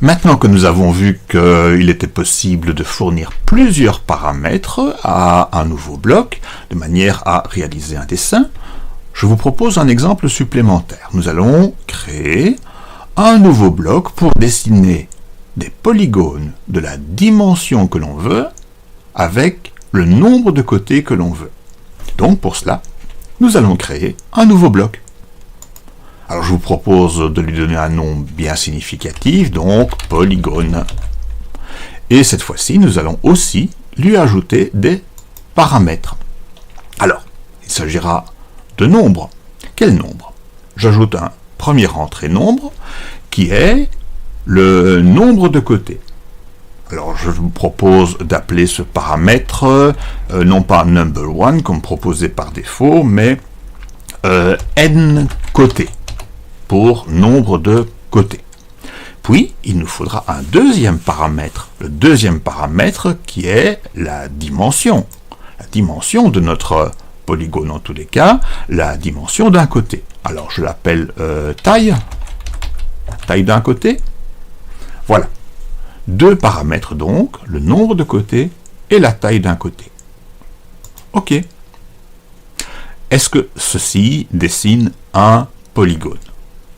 Maintenant que nous avons vu qu'il était possible de fournir plusieurs paramètres à un nouveau bloc, de manière à réaliser un dessin, je vous propose un exemple supplémentaire. Nous allons créer un nouveau bloc pour dessiner des polygones de la dimension que l'on veut avec le nombre de côtés que l'on veut. Donc pour cela, nous allons créer un nouveau bloc. Alors je vous propose de lui donner un nom bien significatif, donc polygone. Et cette fois-ci, nous allons aussi lui ajouter des paramètres. Alors, il s'agira de nombres. Quel nombre? J'ajoute un premier entrée nombre qui est le nombre de côtés. Alors je vous propose d'appeler ce paramètre non pas number1 comme proposé par défaut, mais n côtés pour nombre de côtés. Puis il nous faudra un deuxième paramètre, le deuxième paramètre qui est la dimension de notre polygone en tous les cas, la dimension d'un côté. Alors je l'appelle taille d'un côté. Voilà. Deux paramètres donc, le nombre de côtés et la taille d'un côté. Ok. Est-ce que ceci dessine un polygone?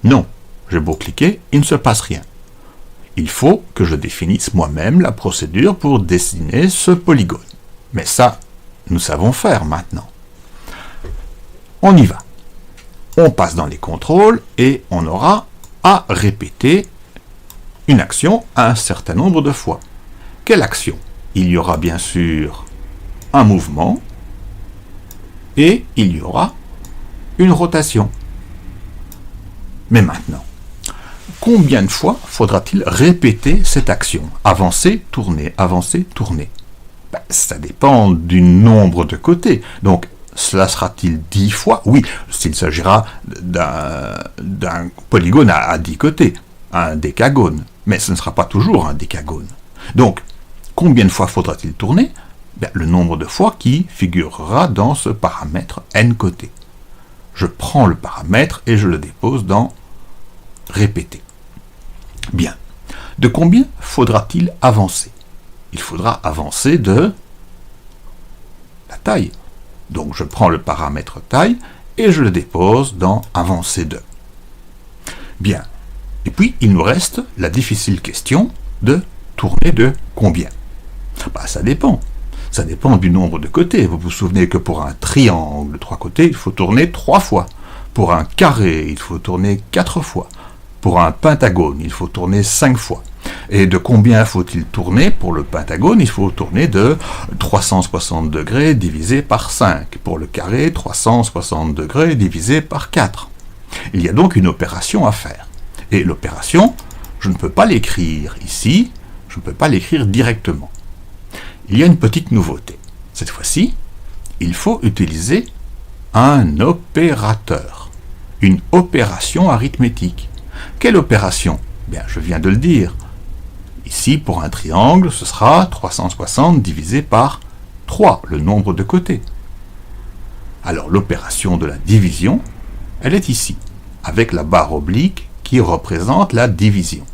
Non. J'ai beau cliquer, il ne se passe rien. Il faut que je définisse moi-même la procédure pour dessiner ce polygone. Mais ça, nous savons faire maintenant. On y va. On passe dans les contrôles et on aura à répéter une action un certain nombre de fois. Quelle action? Il y aura bien sûr un mouvement et il y aura une rotation. Mais maintenant, combien de fois faudra-t-il répéter cette action? Avancer, tourner, avancer, tourner. Ça dépend du nombre de côtés. Donc, cela sera-t-il 10 fois? Oui, s'il s'agira d'un polygone à 10 côtés, un décagone. Mais ce ne sera pas toujours un décagone. Donc, combien de fois faudra-t-il tourner? Le nombre de fois qui figurera dans ce paramètre n côtés. Je prends le paramètre et je le dépose dans répéter. Bien. De combien faudra-t-il avancer? Il faudra avancer de la taille. Donc je prends le paramètre taille et je le dépose dans avancer de. Bien. Et puis il nous reste la difficile question de tourner de combien? Ça dépend. Ça dépend du nombre de côtés. Vous vous souvenez que pour un triangle de 3 côtés, il faut tourner 3 fois. Pour un carré, il faut tourner 4 fois. Pour un pentagone, il faut tourner 5 fois. Et de combien faut-il tourner? Pour le pentagone, il faut tourner de 360 degrés divisé par 5. Pour le carré, 360 degrés divisé par 4. Il y a donc une opération à faire. Et l'opération, je ne peux pas l'écrire ici, je ne peux pas l'écrire directement. Il y a une petite nouveauté. Cette fois-ci, il faut utiliser un opérateur, une opération arithmétique. Quelle opération? Bien, je viens de le dire. Ici, pour un triangle, ce sera 360 divisé par 3, le nombre de côtés. Alors, l'opération de la division, elle est ici, avec la barre oblique qui représente la division.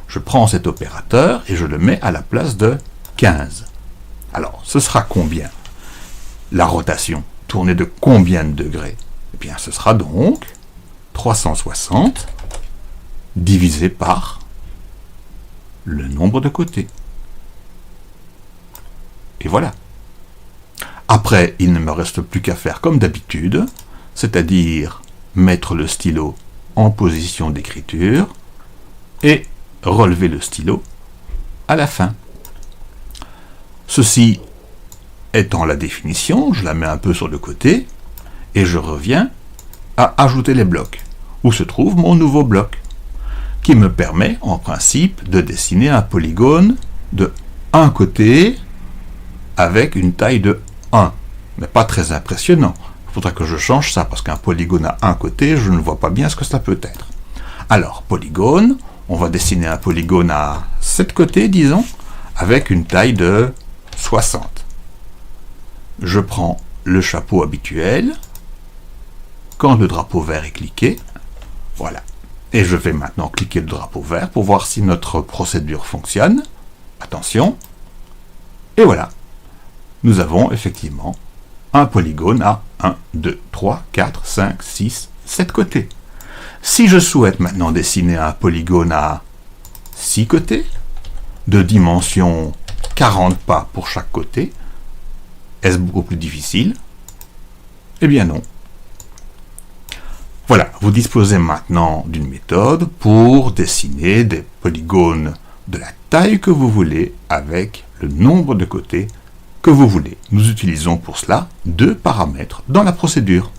Je prends cet opérateur et je le mets à la place de 15. Alors, ce sera combien? La rotation, tourner de combien de degrés? Eh bien, ce sera donc 360 divisé par le nombre de côtés. Et voilà. Après, il ne me reste plus qu'à faire comme d'habitude, c'est-à-dire mettre le stylo en position d'écriture et relever le stylo à la fin. Ceci étant la définition, je la mets un peu sur le côté et je reviens à ajouter les blocs, où se trouve mon nouveau bloc, qui me permet en principe de dessiner un polygone de un côté avec une taille de 1, mais pas très impressionnant. Il faudra que je change ça, parce qu'un polygone à un côté, je ne vois pas bien ce que ça peut être. Alors, polygone, on va dessiner un polygone à 7 côtés, disons, avec une taille de 60. Je prends le chapeau habituel. Quand le drapeau vert est cliqué, voilà. Et je vais maintenant cliquer le drapeau vert pour voir si notre procédure fonctionne. Attention. Et voilà. Nous avons effectivement un polygone à 1, 2, 3, 4, 5, 6, 7 côtés. Si je souhaite maintenant dessiner un polygone à 6 côtés, de dimension 40 pas pour chaque côté, est-ce beaucoup plus difficile? Eh bien non. Voilà, vous disposez maintenant d'une méthode pour dessiner des polygones de la taille que vous voulez avec le nombre de côtés que vous voulez. Nous utilisons pour cela deux paramètres dans la procédure.